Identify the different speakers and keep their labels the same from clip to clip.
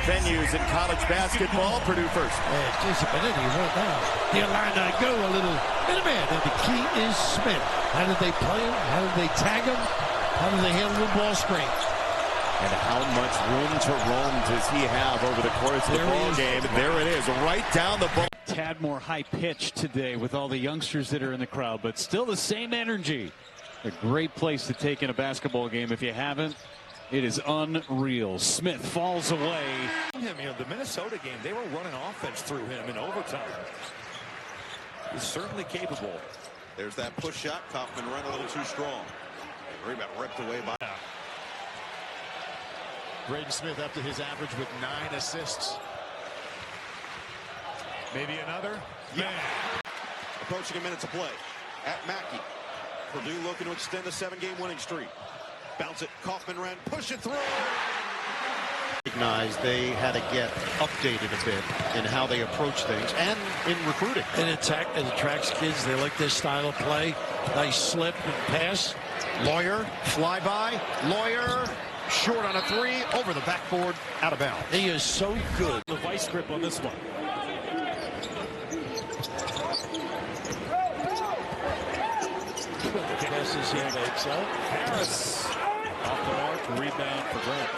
Speaker 1: venues in college basketball. Purdue first.
Speaker 2: And Jason Benetti right now. The Illini go a little man, and the key is Smith. How did they play him? How did they tag him? How did they handle the ball screen?
Speaker 1: And how much room to roam does he have over the course of the ball game? There it is, right down the ball.
Speaker 3: Tad more high pitch today with all the youngsters that are in the crowd, but still the same energy. A great place to take in a basketball game. If you haven't, it is unreal. Smith falls away.
Speaker 4: The Minnesota game, they were running offense through him in overtime. He's certainly capable.
Speaker 5: There's that push shot. Kaufman ran a little too strong. Rebound ripped away by.
Speaker 6: Braden Smith up to his average with 9 assists. Maybe another? Yeah.
Speaker 5: Approaching a minute to play. At Mackey. Purdue looking to extend the 7-game winning streak. Bounce it. Kaufman ran. Push it through.
Speaker 7: Recognized they had to get updated a bit in how they approach things and in recruiting.
Speaker 2: And it attracts kids. They like this style of play. Nice slip and pass.
Speaker 7: Lawyer, flyby. Lawyer, short on a 3, over the backboard, out of bounds.
Speaker 2: He is so good.
Speaker 4: The vice grip on this one.
Speaker 2: Passes he makes out.
Speaker 4: Harris off the mark. Rebound for Grant.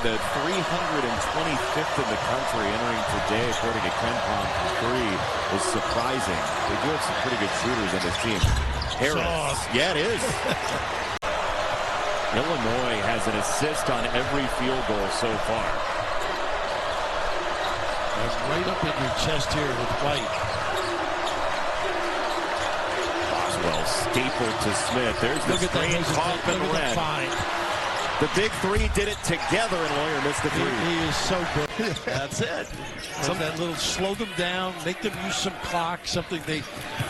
Speaker 1: The 325th in the country entering today, according to KenPom, from 3 is surprising. They do have some pretty good shooters on this team. Harris. Yeah, it is. Illinois has an assist on every field goal so far.
Speaker 2: That's right up in your chest here with White.
Speaker 1: Boswell stapled to Smith. There's the screen. Kaufman red. The big 3 did it together, and Lawyer missed the 3.
Speaker 2: He is so good. That's it. That little slow them down, make them use some clock, something they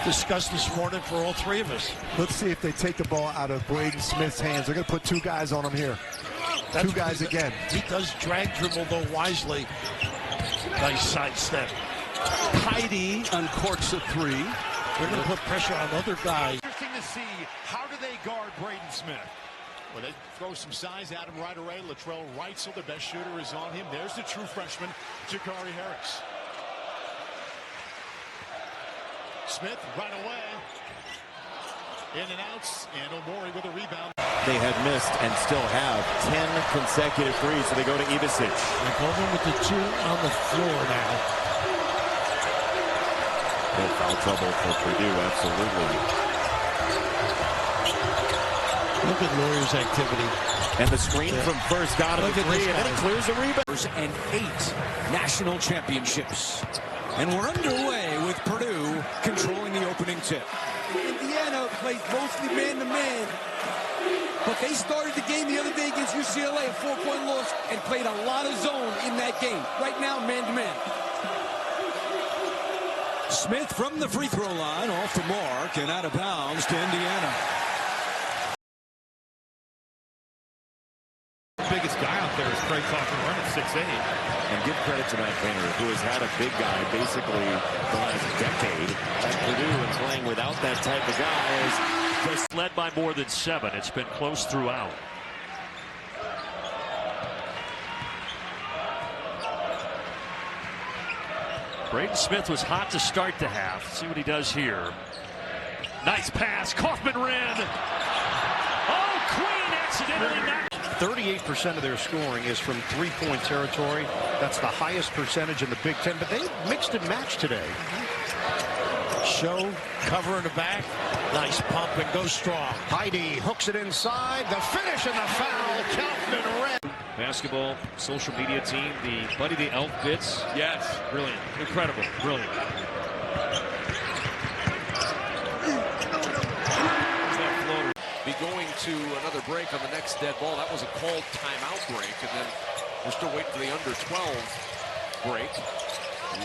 Speaker 2: discussed this morning for all 3 of us.
Speaker 8: Let's see if they take the ball out of Braden Smith's hands. They're going to put 2 guys on him here. That's 2 guys again.
Speaker 2: He does drag dribble, though, wisely. Nice sidestep.
Speaker 4: Heidi uncorks a 3.
Speaker 2: They're going to put pressure on other guys.
Speaker 6: Interesting to see, how do they guard Braden Smith? Well, they throw some size at him right away. Latrell Wrightsell, the best shooter, is on him. There's the true freshman, Jakari Harris. Smith right away. In and outs, and Omori with a rebound.
Speaker 1: They had missed and still have 10 consecutive 3s, so they go to Ivisic.
Speaker 2: They're going with the 2 on the floor now.
Speaker 1: No foul trouble for Purdue, absolutely.
Speaker 2: Look at Lawyer's activity.
Speaker 1: And the screen from first out of the 3, and then he clears a rebound.
Speaker 9: And 8 national championships. And we're underway with Purdue controlling the opening tip.
Speaker 10: Indiana plays mostly man-to-man, but they started the game the other day against UCLA, a 4-point loss, and played a lot of zone in that game. Right now, man-to-man.
Speaker 9: Smith from the free throw line, off the mark, and out of bounds to Indiana.
Speaker 6: Biggest guy out there is Craig Kaufman running 6'8".
Speaker 1: And give credit to Matt Painter, who has had a big guy basically the last decade at Purdue, and playing without that type of guy is
Speaker 11: just led by more than 7. It's been close throughout. Braden Smith was hot to start the half. Let's see what he does here. Nice pass. Kaufman ran. Oh, Queen accidentally knocked.
Speaker 7: 38% of their scoring is from 3-point territory. That's the highest percentage in the Big Ten, but they mixed and matched today.
Speaker 2: Show, cover in the back. Nice pump and go strong.
Speaker 7: Heidi hooks it inside. The finish and the foul. Kaufman red.
Speaker 11: Basketball social media team, the Buddy the Elf bits. Yes, brilliant, incredible, brilliant.
Speaker 12: Be going to another break on the next dead ball. That was a called timeout break, and then we're still waiting for the under 12 break.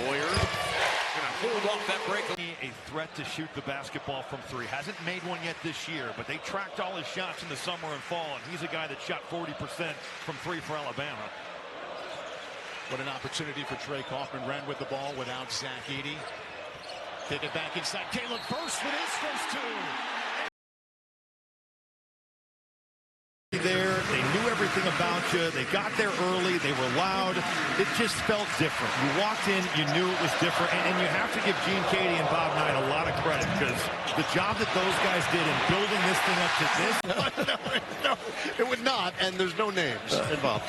Speaker 12: Lawyer gonna hold off that break.
Speaker 6: A threat to shoot the basketball from 3. Hasn't made one yet this year, but they tracked all his shots in the summer and fall, and he's a guy that shot 40% from 3 for Alabama. What an opportunity for Trey Kaufman. Ran with the ball without Zach Edey. Kick it back inside. Caleb first with his first two. There, they knew everything about you. They got there early. They were loud. It just felt different. You walked in, you knew it was different, and you have to give Gene Katie and Bob Knight a lot of credit because the job that those guys did in building this thing up to this.
Speaker 7: No, it would not, and there's no names involved.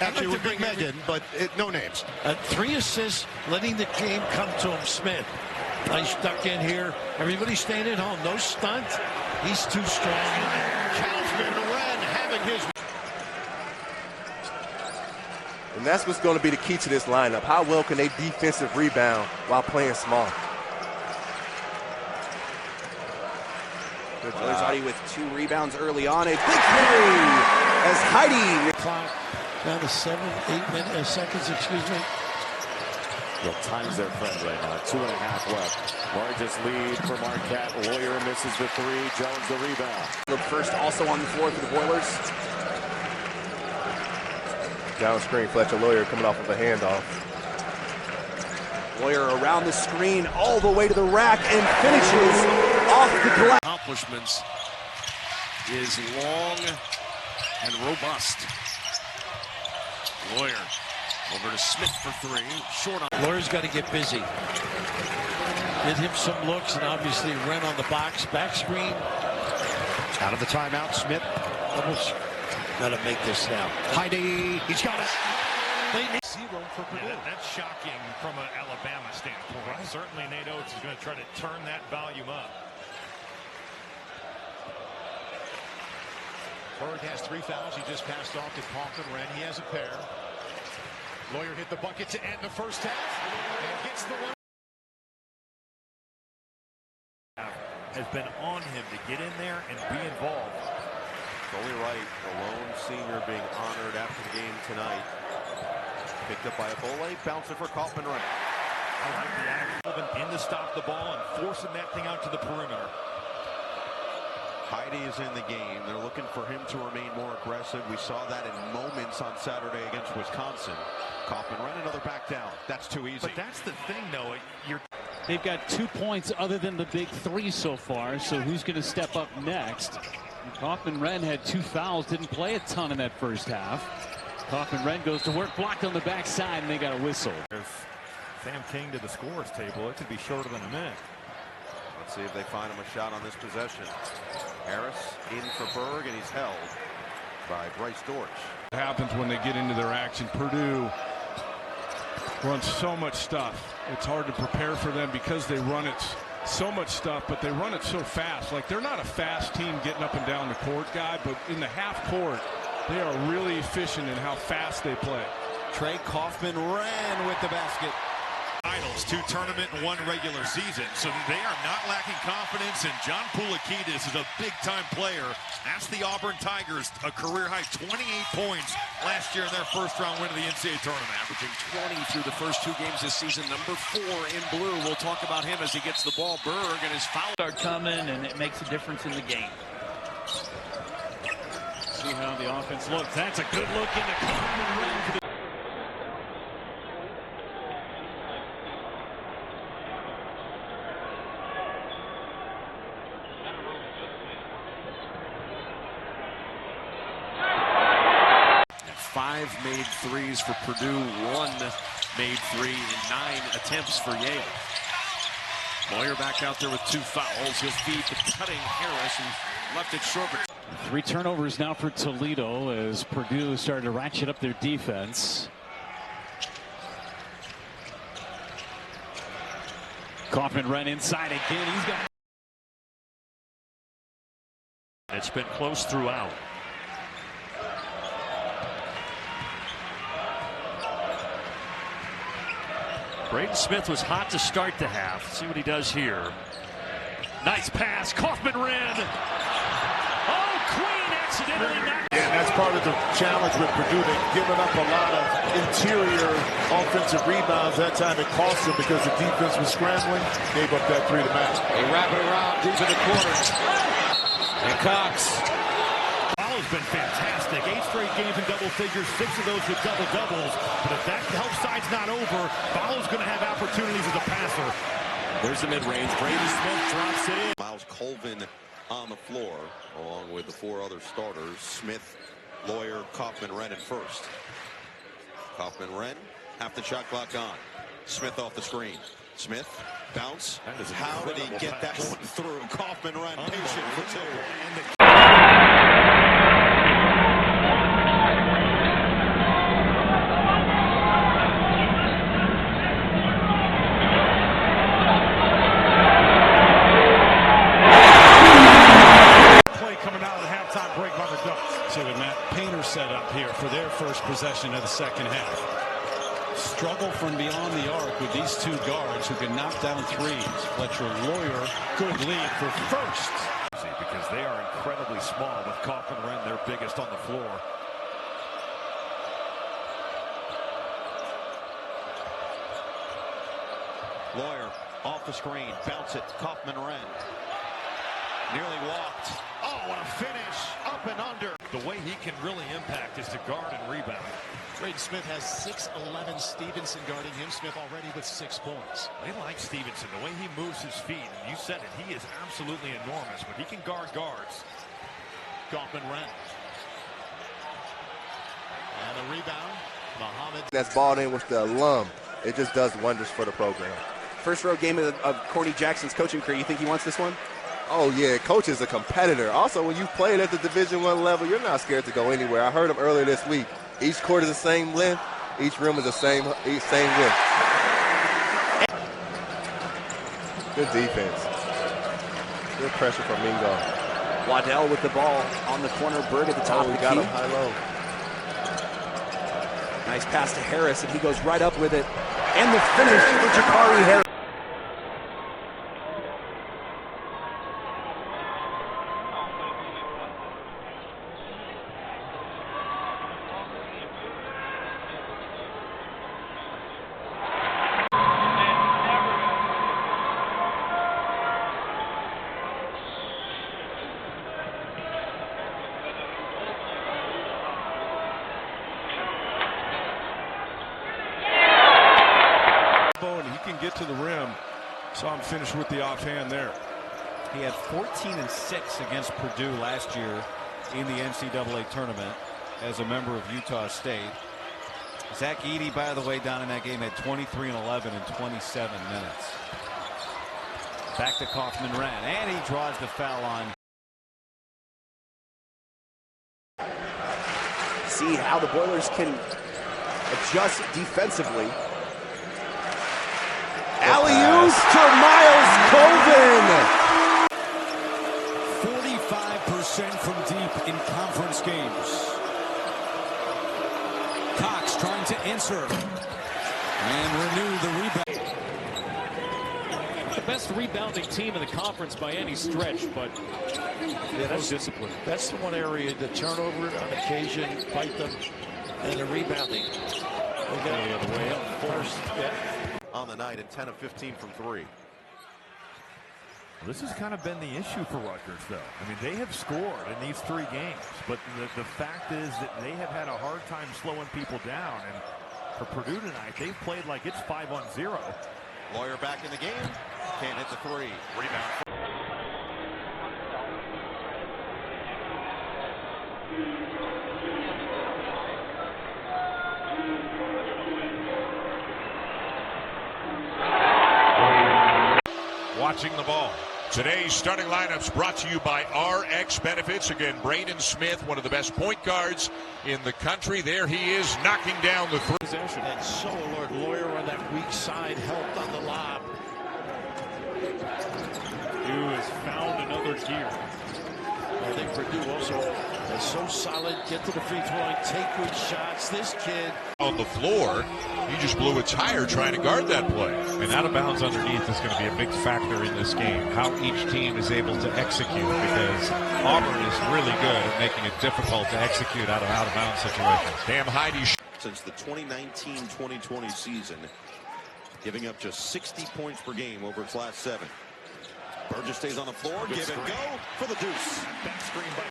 Speaker 7: Actually, it would be Megan, but no names.
Speaker 2: 3 assists, letting the game come to him. Smith, nice stuck in here. Everybody staying at home. No stunt. He's too strong in there.
Speaker 7: Kaufman Wren having his.
Speaker 13: And that's what's going to be the key to this lineup. How well can they defensive rebound while playing small?
Speaker 14: Good Already with 2 rebounds early on. A big three as Heidi.
Speaker 2: Clock down to 7-8 seconds, excuse me.
Speaker 1: Yeah, time's their friend right now. 2.5 left. Largest lead for Marquette. Lawyer misses the 3. Jones the rebound.
Speaker 14: The first also on the floor for the Boilers.
Speaker 13: Down screen, Fletcher Lawyer coming off of a handoff.
Speaker 14: Lawyer around the screen all the way to the rack and finishes off the glass.
Speaker 12: Accomplishments is long and robust. Lawyer over to Smith for 3. Short on.
Speaker 2: Lawyer's got to get busy. Get him some looks, and obviously Wren on the box. Back screen.
Speaker 7: Out of the timeout, Smith.
Speaker 2: Got to make this now.
Speaker 7: Heidi, he's got it.
Speaker 6: They need 0 for Purdue. Yeah, that's shocking from an Alabama standpoint. Right. Certainly Nate Oates is going to try to turn that volume up. Berg has 3 fouls. He just passed off to Kaufman Wren. He has a pair. Lawyer hit the bucket to end the first half and gets the one. Has been on him to get in there and be involved.
Speaker 5: Goalie Wright, the lone senior, being honored after the game tonight. Picked up by Abole, bouncing for Kaufman Wren.
Speaker 6: I like the action in to stop the ball and forcing that thing out to the perimeter.
Speaker 5: Heidi is in the game. They're looking for him to remain more aggressive. We saw that in moments on Saturday against Wisconsin. Kaufman Wren, another back down. That's too easy.
Speaker 6: But that's the thing, though.
Speaker 3: They've got 2 points other than the big 3 so far, so who's going to step up next? Kaufman Wren had 2 fouls, didn't play a ton in that first half. Kaufman Wren goes to work, blocked on the backside, and they got a whistle.
Speaker 6: There's Sam King to the scorer's table. It could be shorter than a minute.
Speaker 5: Let's see if they find him a shot on this possession. Harris in for Berg, and he's held by Bryce Dortch.
Speaker 15: What happens when they get into their action? Purdue runs so much stuff. It's hard to prepare for them because they run it so much stuff, but they run it so fast. Like, they're not a fast team getting up and down the court, guy, but in the half court, they are really efficient in how fast they play.
Speaker 5: Trey Kaufman Wren with the basket.
Speaker 6: Finals, 2 tournament and 1 regular season, so they are not lacking confidence, and John Poulikides is a big-time player. Ask the Auburn Tigers, a career-high 28 points last year in their first-round win of the NCAA tournament.
Speaker 12: Averaging 20 through the first 2 games this season. Number 4 in blue. We'll talk about him as he gets the ball. Berg and his foul.
Speaker 16: Start coming, and it makes a difference in the game.
Speaker 3: See how the offense looks. That's a good look into Kaufman Wren for the
Speaker 12: made threes for Purdue, 1 made 3 in 9 attempts for Yale. Lawyer back out there with 2 fouls. He'll feed to cutting Harris and left it short.
Speaker 3: 3 turnovers now for Toledo as Purdue started to ratchet up their defense. Kaufman Wren inside again. He's got.
Speaker 11: It's been close throughout. Braden Smith was hot to start the half. See what he does here. Nice pass. Kaufman Wren. Oh, Queen accidentally knocked.
Speaker 8: Yeah, that's part of the challenge with Purdue. They've given up a lot of interior offensive rebounds. That time it cost them because the defense was scrambling. Gave up that 3 to match.
Speaker 10: They wrap it around deep in the corner. And Cox.
Speaker 6: Fowler's been fantastic. 8 straight games in double figures, 6 of those with double-doubles. But if that help side's not over, Fowler's going to have opportunities as a passer.
Speaker 1: There's the mid-range. Braden Smith drops it in.
Speaker 5: Miles Colvin on the floor, along with the 4 other starters. Smith, Lawyer, Kaufman, Wren, and first. Kaufman, Wren, half the shot clock on. Smith off the screen. Smith, bounce. How did he get that one through? Kaufman, Wren, patient for 2.
Speaker 17: Set up here for their first possession of the second half. Struggle from beyond the arc with these 2 guards who can knock down threes. Fletcher Lawyer, good lead for first.
Speaker 4: Because they are incredibly small with Kaufman Wren, their biggest on the floor.
Speaker 5: Lawyer off the screen, bounce it, Kaufman Wren. Nearly walked. Oh, what a finish, up and under.
Speaker 4: The way he can really impact is to guard and rebound.
Speaker 18: Braden Smith has 6'11". Stevenson guarding him. Smith already with 6 points.
Speaker 4: They like Stevenson, the way he moves his feet. And you said it, he is absolutely enormous, but he can guard guards.
Speaker 18: Kaufman Wren. And a rebound. Muhammad.
Speaker 13: That's balled in with the alum. It just does wonders for the program.
Speaker 14: First road game of Corny Jackson's coaching career. You think he wants this one?
Speaker 13: Oh, yeah, coach is a competitor. Also, when you played at the Division I level, you're not scared to go anywhere. I heard him earlier this week. Each court is the same length. Each room is the same width. Good defense. Good pressure from Mingo.
Speaker 14: Waddell with the ball on the corner. Berg at the top of the
Speaker 13: got
Speaker 14: key.
Speaker 13: him high-low.
Speaker 14: Nice pass to Harris, and he goes right up with it. And the finish for Jakari Harris.
Speaker 15: Get to the rim. Saw him finish with the offhand there.
Speaker 19: He had 14-6 against Purdue last year in the NCAA tournament as a member of Utah State. Zach Edey, by the way, down in that game had 23-11 in 27 minutes. Back to Kaufman Wren, and he draws the foul on.
Speaker 14: See how the Boilers can adjust defensively. Alley-oops to Miles Colvin.
Speaker 9: 45% from deep in conference games. Cox trying to answer and renew the rebound.
Speaker 20: The best rebounding team in the conference by any stretch, but that's discipline.
Speaker 2: That's the one area, the turnover on occasion, fight them, and the rebounding. They got the way up first. Yeah.
Speaker 5: On the night, and 10 of 15 from 3.
Speaker 4: This has kind of been the issue for Rutgers, though. I mean, they have scored in these 3 games, but the fact is that they have had a hard time slowing people down. And for Purdue tonight, they've played like it's 5-on-0.
Speaker 5: Lawyer back in the game. Can't hit the 3. Rebound.
Speaker 21: Watching the ball. Today's starting lineups brought to you by RX Benefits. Again, Braden Smith, one of the best point guards in the country. There he is, knocking down the three.
Speaker 2: And so alert. Lawyer on that weak side, helped on the lob.
Speaker 20: Purdue has found another gear.
Speaker 2: I think Purdue also is so solid. Get to the free throw line, take good shots. This kid
Speaker 21: on the floor, he just blew a tire trying to guard that play.
Speaker 22: And out of bounds underneath is going to be a big factor in this game. How each team is able to execute, because Auburn is really good at making it difficult to execute out of bounds situations.
Speaker 21: Damn Heidi.
Speaker 5: Since the 2019-2020 season, giving up just 60 points per game over its last 7. Burgess stays on the floor. Give it go for the deuce. Back screen by.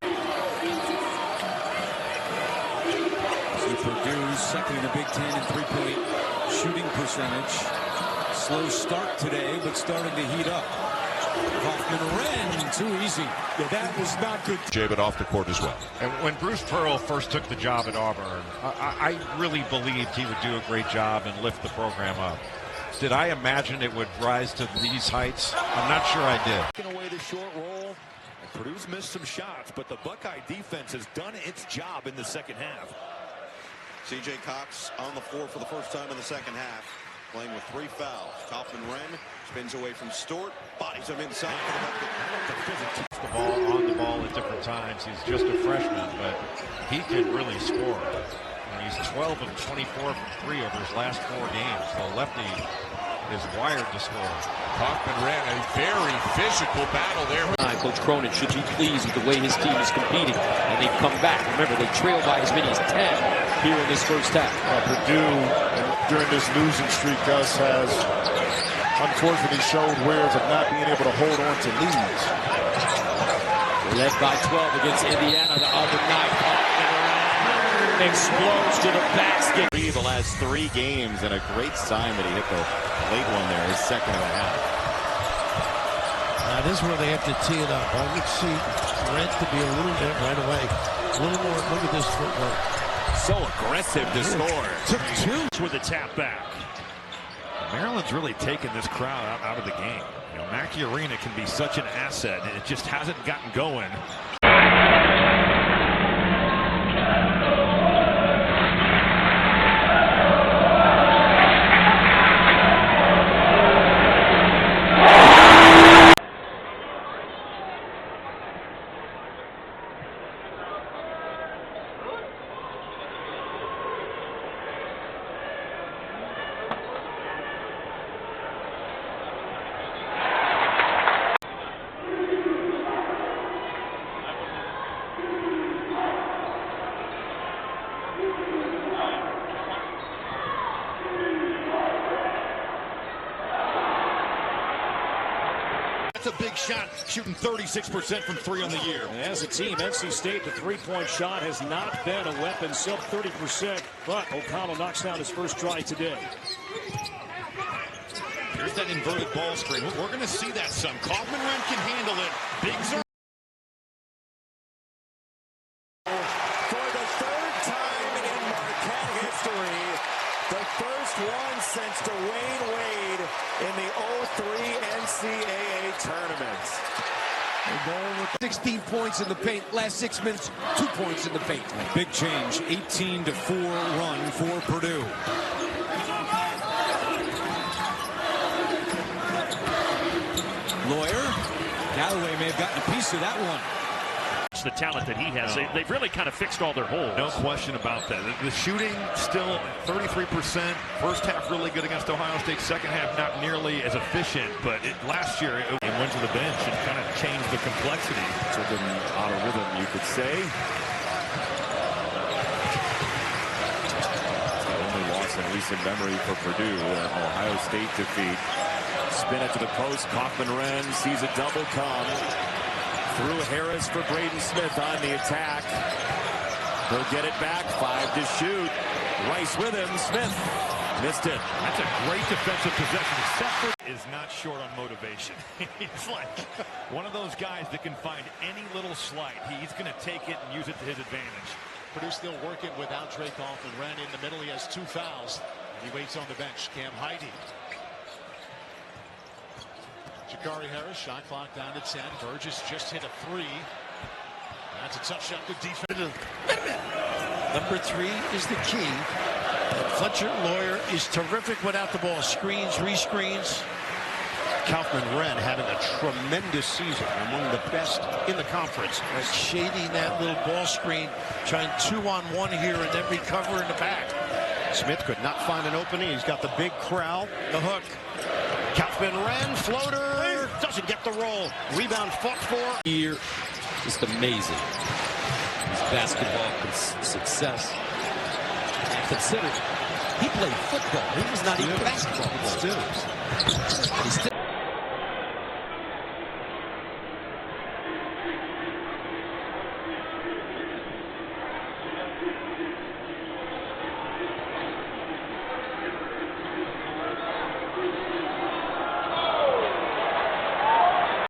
Speaker 9: See Purdue second in the Big Ten in 3-point shooting percentage. slow start today, but starting to heat up. Kaufman-Renn, too easy. Yeah, that was not good.
Speaker 21: But off the court as well.
Speaker 22: And when Bruce Pearl first took the job at Auburn, I really believed he would do a great job and lift the program up. Did I imagine it would rise to these heights? I'm not sure I did.
Speaker 4: Taking away the short roll. And Purdue's missed some shots, but the Buckeye defense has done its job in the second half.
Speaker 5: C.J. Cox on the floor for the first time in the second half, playing with 3 fouls. Kaufman-Renn spins away from Stewart, bodies him inside for the bucket.
Speaker 22: The ball on the ball at different times. He's just a freshman, but he can really score. And he's 12 of 24 from 3 over his last 4 games. The lefty is wired to score.
Speaker 21: Kaufman-Renn, a very physical battle there.
Speaker 20: Coach Cronin should be pleased with the way his team is competing, and they've come back. Remember, they trailed by as many as 10 here in this first half.
Speaker 8: Purdue, during this losing streak, Gus, has unfortunately showed wares of not being able to hold on to leads.
Speaker 20: Led by 12 against Indiana the other night. Explodes to the basket.
Speaker 1: The last 3 games, and a great sign that he hit the late one there, his second and a half.
Speaker 2: Now this is where they have to tee it up. I would see Renn to be a little bit right away. A little more. Look at this footwork.
Speaker 1: So aggressive to score.
Speaker 4: Took 2 with the tap back. Maryland's really taken this crowd out of the game. You know, Mackey Arena can be such an asset, and it just hasn't gotten going.
Speaker 6: That's a big shot, shooting 36% from 3 on the year.
Speaker 20: And as a team, NC State, the three-point shot has not been a weapon, sub 30%, but O'Connell knocks down his first try today.
Speaker 6: Here's that inverted ball screen. We're going to see that some. Kaufman-Renn can handle it. Biggs are
Speaker 14: for the 3rd time in Marquette history. The first one since Dwayne Wade in the 03 NCAA tournament.
Speaker 10: 16 points in the paint. Last 6 minutes, 2 points in the paint.
Speaker 9: Big change, 18-4 run for Purdue. Lawyer, Galloway may have gotten a piece of that one.
Speaker 11: The talent that he has, they've really kind of fixed all their holes.
Speaker 4: No question about that. The shooting still 33%. First half really good against Ohio State. Second half not nearly as efficient, but last year it went to the bench and kind of changed the complexity.
Speaker 1: Took him out of rhythm, you could say. It's the only loss in recent memory for Purdue, an Ohio State defeat. Spin it to the post. Kaufman-Renn sees a double come. Through Harris for Braden Smith on the attack. He'll get it back. 5 to shoot. Rice with him. Smith missed it.
Speaker 4: That's a great defensive possession. Separate is not short on motivation. He's like one of those guys that can find any little slight. He's going to take it and use it to his advantage.
Speaker 18: Purdue still working without Trey Kaufman-Renn in the middle. He has 2 fouls. And he waits on the bench. Cam Heide. Jakari Harris, shot clock down to 10. Burgess just hit a 3. That's a tough shot. Good defense.
Speaker 2: Number 3 is the key. And Fletcher Lawyer is terrific without the ball. Screens, rescreens.
Speaker 14: Kaufman-Renn having a tremendous season, among the best in the conference.
Speaker 2: Shading that little ball screen, trying 2-on-1 here and then recover in the back.
Speaker 14: Smith could not find an opening. He's got the big corral. The hook. Kaufman-Renn, floater, doesn't get the roll. Rebound fought for.
Speaker 20: Here, just amazing. His basketball success. Consider, he played football. He was not even basketball.
Speaker 17: Still.